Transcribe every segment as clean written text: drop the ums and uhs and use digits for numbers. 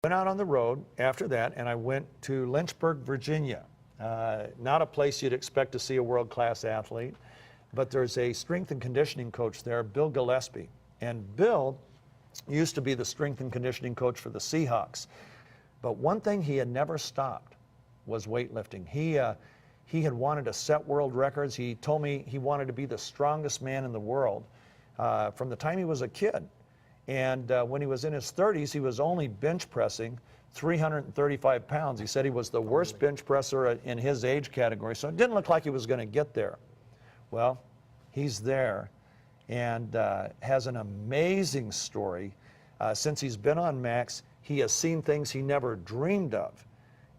Went out on the road after that, and I went to Lynchburg, Virginia. Not a place you'd expect to see a world-class athlete, but there's a strength and conditioning coach there, Bill Gillespie. And Bill used to be the strength and conditioning coach for the Seahawks. But one thing he had never stopped was weightlifting. He had wanted to set world records. He told me he wanted to be the strongest man in the world from the time he was a kid. And when he was in his 30s, he was only bench pressing 335 pounds. He said he was the worst bench presser in his age category, so it didn't look like he was going to get there. Well, he's there and has an amazing story. Since he's been on Max, he has seen things he never dreamed of.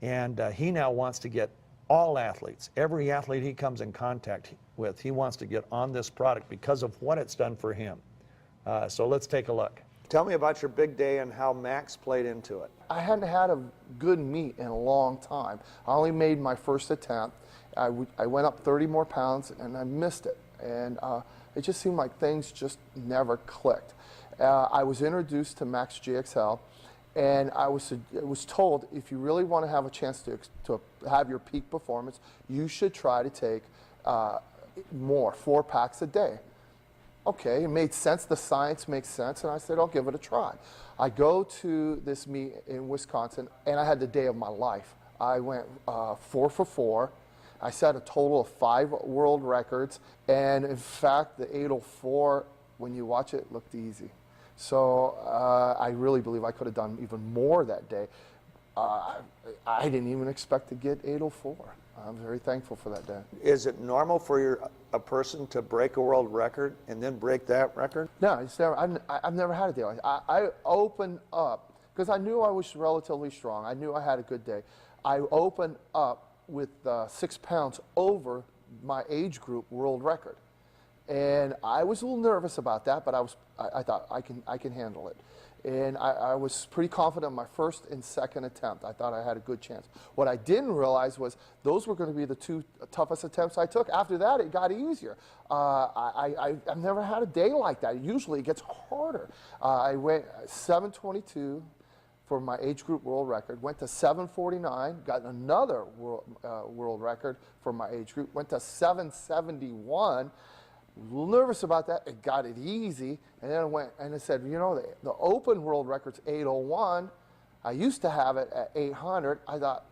And he now wants to get all athletes, every athlete he comes in contact with, he wants to get on this product because of what it's done for him. So let's take a look. Tell me about your big day and how Max played into it. I hadn't had a good meet in a long time. I only made my first attempt. I went up 30 more pounds and I missed it. And it just seemed like things just never clicked. I was introduced to Max GXL, and I was told if you really want to have a chance to have your peak performance, you should try to take 4 packs a day. Okay, it made sense, the science makes sense, and I said, I'll give it a try. I go to this meet in Wisconsin, and I had the day of my life. I went 4 for 4. I set a total of 5 world records, and in fact, the 804, when you watch it, looked easy. So I really believe I could have done even more that day. I didn't even expect to get 804. I'm very thankful for that day. Is it normal for a person to break a world record and then break that record? No, it's never. I've never had a day like that. I opened up, because I knew I was relatively strong. I knew I had a good day. I opened up with 6 pounds over my age group world record. And I was a little nervous about that, but I thought I can handle it. And I was pretty confident in my first and second attempt. I thought I had a good chance. What I didn't realize was those were going to be the 2 toughest attempts I took. After that, it got easier. I've never had a day like that. Usually it gets harder. I went 722 for my age group world record, went to 749, got another world record for my age group, went to 771. A little nervous about that. It got it easy, and then I went and I said, you know, the open world record's 801. I used to have it at 800. I thought,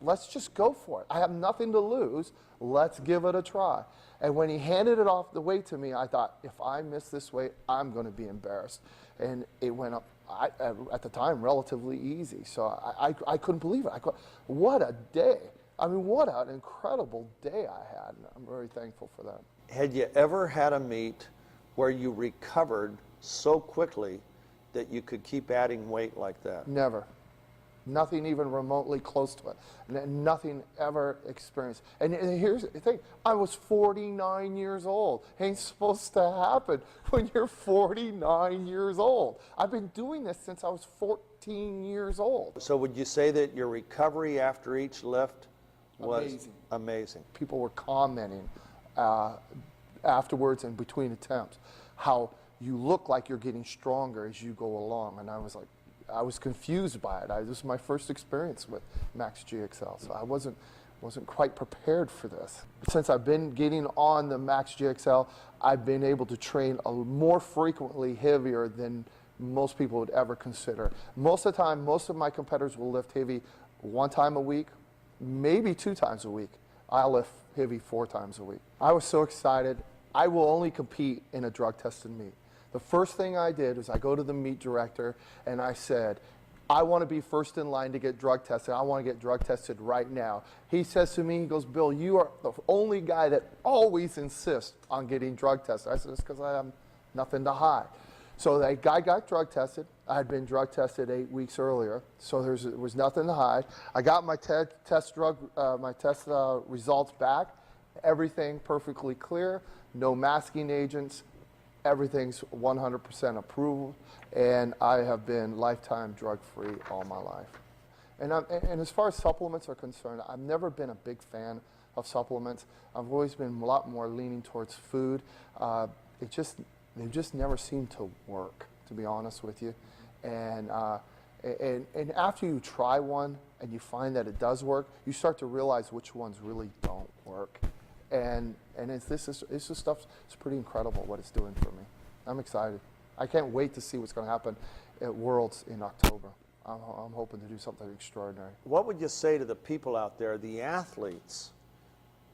let's just go for it. I have nothing to lose. Let's give it a try. And when he handed it off the weight to me, I thought, if I miss this weight, I'm going to be embarrassed. And it went up, at the time, relatively easy. So I couldn't believe it. What a day. I mean, what an incredible day I had. I'm very thankful for that. Had you ever had a meet where you recovered so quickly that you could keep adding weight like that? Never. Nothing even remotely close to it. Nothing ever experienced. And here's the thing. I was 49 years old. Ain't supposed to happen when you're 49 years old. I've been doing this since I was 14 years old. So would you say that your recovery after each lift was amazing? People were commenting afterwards and between attempts how you look like you're getting stronger as you go along, and I was like, I was confused by it. This was my first experience with Max GXL, so I wasn't quite prepared for this. Since I've been getting on the Max GXL, I've been able to train more frequently heavier than most people would ever consider. Most of the time, most of my competitors will lift heavy 1 time a week, maybe 2 times a week. I lift heavy 4 times a week. I was so excited. I will only compete in a drug-tested meet. The first thing I did was I go to the meet director and I said, I want to be first in line to get drug tested. I want to get drug tested right now. He says to me, he goes, Bill, you are the only guy that always insists on getting drug tested. I said, it's because I have nothing to hide. So that guy got drug tested. I had been drug tested 8 weeks earlier, so there was nothing to hide. I got my test results back. Everything perfectly clear, no masking agents. Everything's 100% approved, and I have been lifetime drug-free all my life. And as far as supplements are concerned, I've never been a big fan of supplements. I've always been a lot more leaning towards food. They just never seem to work, to be honest with you. And And after you try one and you find that it does work, you start to realize which ones really don't work. And it's just stuff, it's pretty incredible what it's doing for me. I'm excited. I can't wait to see what's going to happen at Worlds in October. I'm hoping to do something extraordinary. What would you say to the people out there, the athletes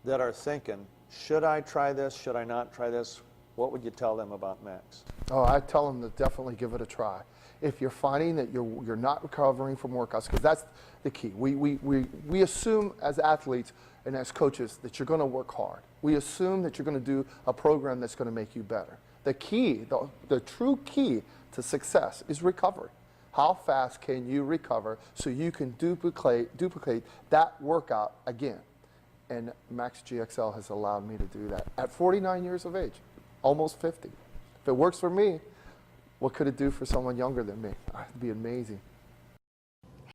that are thinking, should I try this, should I not try this? What would you tell them about Max? Oh, I tell them to definitely give it a try. If you're finding that you're not recovering from workouts, because that's the key. We assume as athletes and as coaches that you're going to work hard. We assume that you're going to do a program that's going to make you better. The key, the true key to success is recovery. How fast can you recover so you can duplicate that workout again? And Max GXL has allowed me to do that at 49 years of age, almost 50. If it works for me, what could it do for someone younger than me? It'd be amazing.